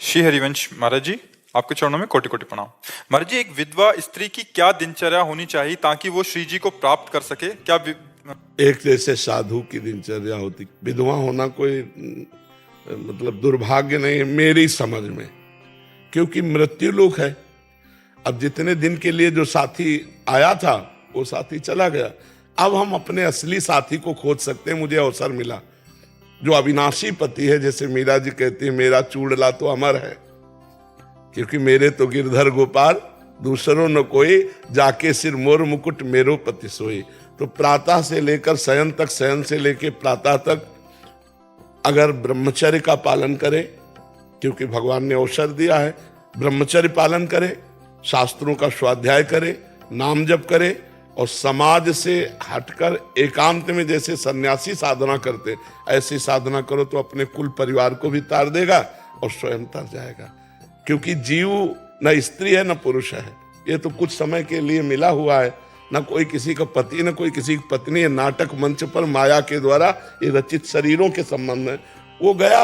श्री हरिवंश महाराज जी, आपके चरणों में कोटि कोटि प्रणाम। महाराज जी, एक विधवा स्त्री की क्या दिनचर्या होनी चाहिए ताकि वो श्री जी को प्राप्त कर सके? क्या एक जैसे साधु की दिनचर्या होती, विधवा होना कोई मतलब दुर्भाग्य नहीं है मेरी समझ में, क्योंकि मृत्यु लोक है। अब जितने दिन के लिए जो साथी आया था वो साथी चला गया। अब हम अपने असली साथी को खोज सकते हैं। मुझे अवसर मिला, जो अविनाशी पति है, जैसे मीरा जी कहती है, मेरा चूड़ला तो अमर है, क्योंकि मेरे तो गिरधर गोपाल दूसरों न कोई, जाके सिर मोर मुकुट मेरो पति सोई। तो प्रातः से लेकर शयन तक, शयन से लेकर प्रातः तक अगर ब्रह्मचर्य का पालन करे, क्योंकि भगवान ने अवसर दिया है, ब्रह्मचर्य पालन करे, शास्त्रों का स्वाध्याय करे, नाम जप करे और समाज से हटकर एकांत में जैसे सन्यासी साधना करते, ऐसी साधना करो तो अपने कुल परिवार को भी तार देगा और स्वयं तर जाएगा। क्योंकि जीव न स्त्री है न पुरुष है, ये तो कुछ समय के लिए मिला हुआ है। न कोई किसी का पति न कोई किसी की पत्नी है। नाटक मंच पर माया के द्वारा ये रचित शरीरों के संबंध में वो गया,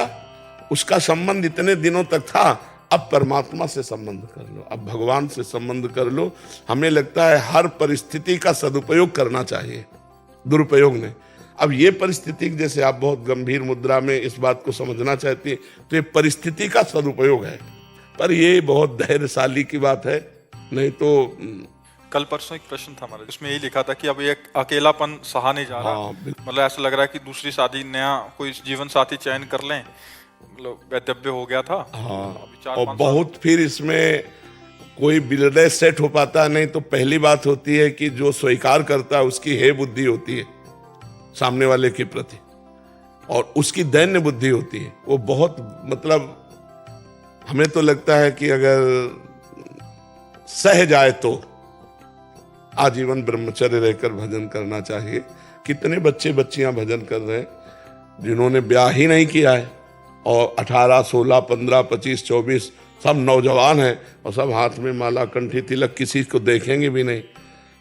उसका संबंध इतने दिनों तक था। अब परमात्मा से संबंध कर लो, अब भगवान से संबंध कर लो। हमें लगता है हर परिस्थिति का सदुपयोग करना चाहिए, दुरुपयोग नहीं। अब ये परिस्थिति, जैसे आप बहुत गंभीर मुद्रा में इस बात को समझना चाहती है, तो ये परिस्थिति का सदुपयोग है, पर ये बहुत धैर्यशाली की बात है। नहीं तो कल परसों एक प्रश्न था हमारे, उसमें यही लिखा था कि अब ये अकेलापन सहा नहीं जा रहा। मतलब ऐसा लग रहा है कि दूसरी शादी, नया कोई जीवन साथी चयन कर लें, मतलब वैधव्य हो गया था। हाँ, और बहुत फिर इसमें कोई विलय सेट हो पाता नहीं। तो पहली बात होती है कि जो स्वीकार करता है उसकी हे बुद्धि होती है सामने वाले के प्रति, और उसकी दैन्य बुद्धि होती है। वो बहुत मतलब हमें तो लगता है कि अगर सह जाए तो आजीवन ब्रह्मचर्य रहकर भजन करना चाहिए। कितने बच्चे बच्चियां भजन कर रहे हैं जिन्होंने ब्याह ही नहीं किया है, और 18, 16, 15, 25, 24 सब नौजवान हैं, और सब हाथ में माला, कंठी, तिलक, किसी को देखेंगे भी नहीं,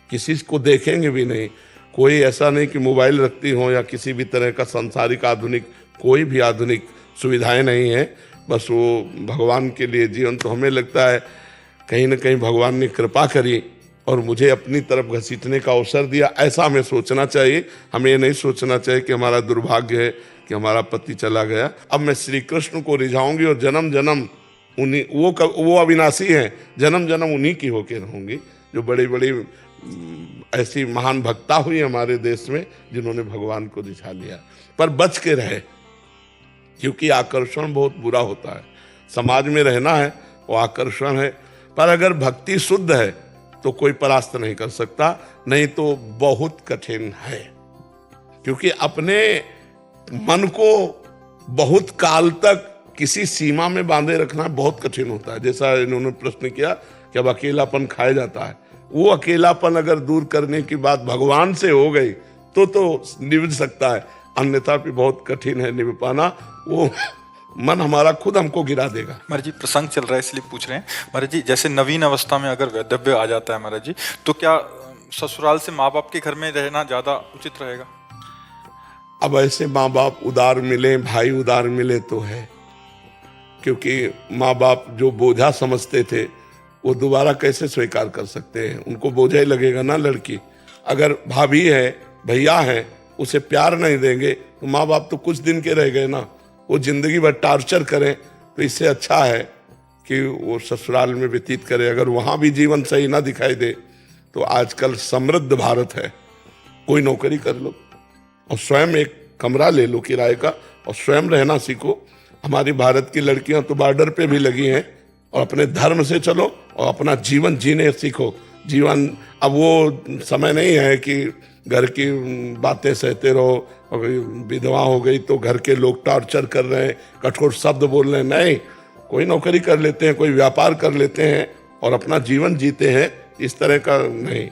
किसी को देखेंगे भी नहीं। कोई ऐसा नहीं कि मोबाइल रखती हो या किसी भी तरह का सांसारिक आधुनिक, कोई भी आधुनिक सुविधाएं नहीं है। बस वो भगवान के लिए जीवन। तो हमें लगता है कहीं ना कहीं भगवान ने कृपा करी और मुझे अपनी तरफ घसीटने का अवसर दिया, ऐसा हमें सोचना चाहिए। हमें ये नहीं सोचना चाहिए कि हमारा दुर्भाग्य है कि हमारा पति चला गया। अब मैं श्री कृष्ण को रिझाऊंगी और जन्म जन्म उन्हीं, वो अविनाशी हैं, जन्म जन्म उन्हीं की होके रहूंगी। जो बड़ी बड़ी ऐसी महान भक्ता हुई हमारे देश में जिन्होंने भगवान को रिझा लिया, पर बच के रहे, क्योंकि आकर्षण बहुत बुरा होता है। समाज में रहना है, वो आकर्षण है, पर अगर भक्ति शुद्ध है तो कोई परास्त नहीं कर सकता, नहीं तो बहुत कठिन है। क्योंकि अपने मन को बहुत काल तक किसी सीमा में बांधे रखना बहुत कठिन होता है। जैसा इन्होंने प्रश्न किया कि अब अकेलापन खाया जाता है, वो अकेलापन अगर दूर करने की बात भगवान से हो गई तो निभ सकता है, अन्यथा भी बहुत कठिन है निभ पाना। वो मन हमारा खुद हमको गिरा देगा। महाराज जी, प्रसंग चल रहा है इसलिए पूछ रहे हैं। महाराज जी, जैसे नवीन अवस्था में अगर वैधव्य आ जाता है महाराज जी, तो क्या ससुराल से माँ बाप के घर में रहना ज्यादा उचित रहेगा? अब ऐसे माँ बाप उदार मिले, भाई उदार मिले तो है, क्योंकि माँ बाप जो बोझा समझते थे वो दोबारा कैसे स्वीकार कर सकते हैं? उनको बोझा ही लगेगा ना। लड़की अगर भाभी है, भैया है, उसे प्यार नहीं देंगे तो माँ बाप तो कुछ दिन के रह गए ना, वो जिंदगी भर टार्चर करें। तो इससे अच्छा है कि वो ससुराल में व्यतीत करे। अगर वहाँ भी जीवन सही ना दिखाई दे तो आजकल समृद्ध भारत है, कोई नौकरी कर लो और स्वयं एक कमरा ले लो किराए का और स्वयं रहना सीखो। हमारी भारत की लड़कियां तो बॉर्डर पे भी लगी हैं, और अपने धर्म से चलो और अपना जीवन जीने सीखो। जीवन अब वो समय नहीं है कि घर की बातें सहते रहो, और विधवा हो गई तो घर के लोग टॉर्चर कर रहे हैं, कठोर शब्द बोल रहे हैं। नहीं, कोई नौकरी कर लेते हैं, कोई व्यापार कर लेते हैं और अपना जीवन जीते हैं। इस तरह का नहीं।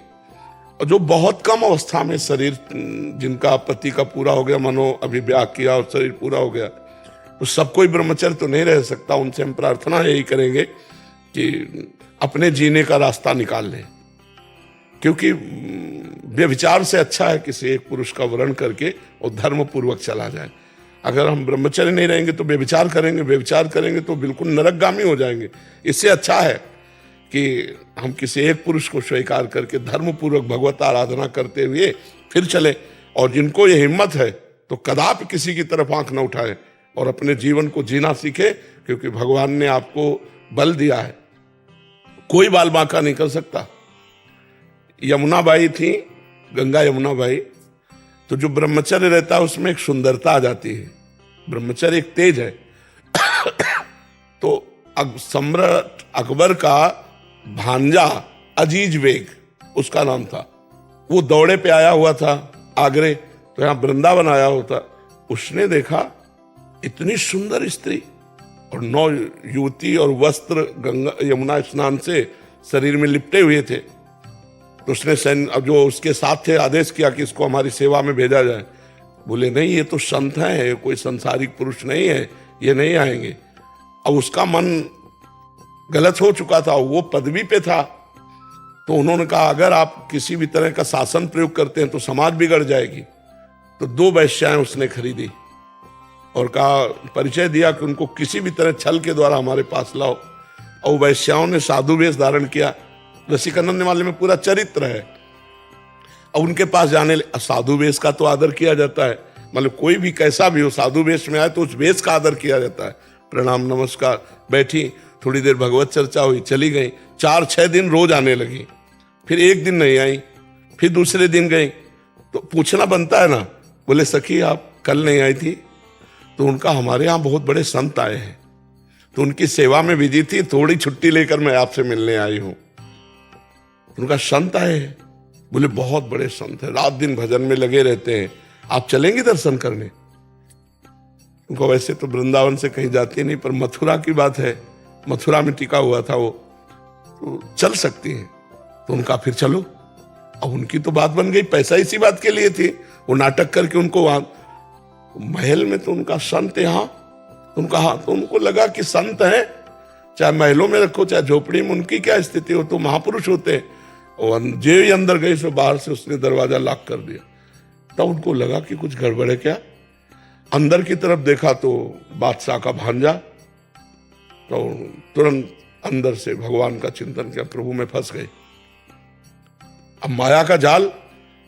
और जो बहुत कम अवस्था में शरीर, जिनका पति का पूरा हो गया, मनो अभिव्याह किया और शरीर पूरा हो गया, तो सब कोई ब्रह्मचर्य तो नहीं रह सकता। उनसे हम प्रार्थना यही करेंगे कि अपने जीने का रास्ता निकाल लें, क्योंकि व्यभिचार से अच्छा है किसी एक पुरुष का वर्ण करके और धर्म पूर्वक चला जाए। अगर हम ब्रह्मचर्य नहीं रहेंगे तो व्यभिचार करेंगे, व्यभिचार करेंगे तो बिल्कुल नरकगामी हो जाएंगे। इससे अच्छा है कि हम किसी एक पुरुष को स्वीकार करके धर्म पूर्वक भगवत आराधना करते हुए फिर चले। और जिनको ये हिम्मत है तो कदापि किसी की तरफ आंख न उठाए और अपने जीवन को जीना सीखे, क्योंकि भगवान ने आपको बल दिया है, कोई बाल बांका नहीं कर सकता। यमुना बाई थी, गंगा यमुना बाई, तो जो ब्रह्मचर्य रहता है उसमें एक सुंदरता आ जाती है। ब्रह्मचर्य एक तेज है। तो सम्राट अकबर का भांजा अजीज बेग उसका नाम था, वो दौड़े पे आया हुआ था आगरे, तो यहाँ वृंदावन आया होता। उसने देखा इतनी सुंदर स्त्री और 9 युवती और वस्त्र गंगा यमुना स्नान से शरीर में लिपटे हुए थे। तो उसने सैन्य जो उसके साथ थे आदेश किया कि इसको हमारी सेवा में भेजा जाए। बोले नहीं, ये तो संत हैं, कोई संसारिक पुरुष नहीं है, ये नहीं आएंगे। अब उसका मन गलत हो चुका था, वो पदवी पे था, तो उन्होंने कहा अगर आप किसी भी तरह का शासन प्रयोग करते हैं तो समाज बिगड़ जाएगी। तो 2 वेश्याएं उसने खरीदी और कहा, परिचय दिया कि उनको किसी भी तरह छल के द्वारा हमारे पास लाओ। और वैश्याओं ने साधु वेश धारण किया। रसिकानंद वाले में पूरा चरित्र है। अब उनके पास जाने, साधु वेश का तो आदर किया जाता है, मतलब कोई भी कैसा भी हो साधु वेश में आए तो उस वेश का आदर किया जाता है। प्रणाम नमस्कार, बैठी, थोड़ी देर भगवत चर्चा हुई, चली गई। 4-6 दिन रोज आने लगी, फिर एक दिन नहीं आई, फिर दूसरे दिन गई। तो पूछना बनता है ना, बोले सखी आप कल नहीं आई थी? तो उनका हमारे यहाँ बहुत बड़े संत आए हैं, तो उनकी सेवा में बिजी थी, थोड़ी छुट्टी लेकर मैं आपसे मिलने आई हूं। उनका संत आए हैं? बोले बहुत बड़े संत है, रात दिन भजन में लगे रहते हैं, आप चलेंगे दर्शन करने? उनको वैसे तो वृंदावन से कहीं जाती नहीं, पर मथुरा की बात है, मथुरा में टिका हुआ था वो, तो चल सकती हैं। तो उनका फिर चलो। अब उनकी तो बात बन गई, पैसा इसी बात के लिए थी, वो नाटक करके उनको वहां महल में, तो उनका संत यहाँ, उनका हाँ, तो उनको लगा कि संत है, चाहे महलों में रखो चाहे झोपड़ी में, उनकी क्या स्थिति हो, तो महापुरुष होते हैं। और जो ही अंदर गए सो बाहर से उसने दरवाजा लॉक कर दिया। तब उनको लगा कि कुछ गड़बड़ है क्या। अंदर की तरफ देखा तो बादशाह का भांजा, तो तुरंत अंदर से भगवान का चिंतन किया, प्रभु में फंस गए। अब माया का जाल,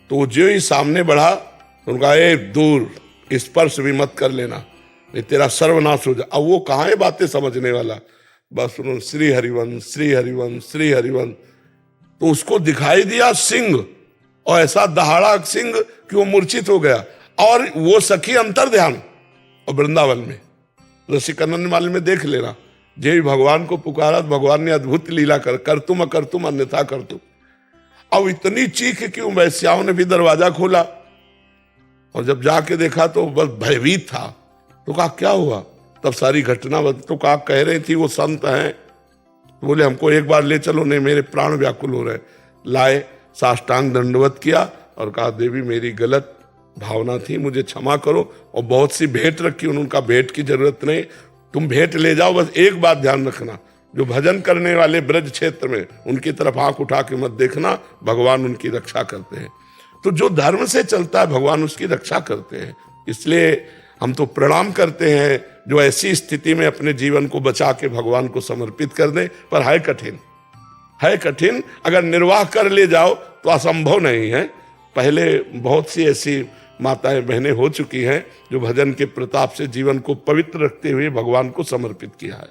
तो जो ही सामने बढ़ा तो उनका एक दूर स्पर्श भी मत कर लेना, नहीं तेरा सर्वनाश हो जाए। अब वो कहाँ है बातें समझने वाला, बस उन्होंने श्री हरिवंश श्री हरिवंश श्री हरिवंश, तो उसको दिखाई दिया सिंह, और ऐसा दहाड़ा सिंह कि वो मूर्छित हो गया। और वो सखी अंतर ध्यान, और वृंदावन में रसिकानंद माल में देख लेना, जे भी भगवान को पुकारा, भगवान ने अद्भुत लीला कर तुम अन्यथा कर तुम। अब इतनी चीख कि वैश्याओं ने भी दरवाजा खोला, और जब जाके देखा तो बस भयभीत था। तो कहा क्या हुआ, तब सारी घटना तो कहा, कह रही थी वो संत हैं, तो बोले हमको एक बार ले चलो, नहीं मेरे प्राण व्याकुल हो रहे। लाए, साष्टांग दंडवत किया और कहा देवी मेरी गलत भावना थी, मुझे क्षमा करो। और बहुत सी भेंट रखी, उनका भेंट की जरूरत नहीं, तुम भेंट ले जाओ, बस एक बात ध्यान रखना, जो भजन करने वाले ब्रज क्षेत्र में उनकी तरफ आंख उठा के मत देखना, भगवान उनकी रक्षा करते हैं। तो जो धर्म से चलता है भगवान उसकी रक्षा करते हैं। इसलिए हम तो प्रणाम करते हैं जो ऐसी स्थिति में अपने जीवन को बचा के भगवान को समर्पित कर दें, पर है कठिन, है कठिन। अगर निर्वाह कर ले जाओ तो असंभव नहीं है। पहले बहुत सी ऐसी माताएं बहनें हो चुकी हैं जो भजन के प्रताप से जीवन को पवित्र रखते हुए भगवान को समर्पित किया है।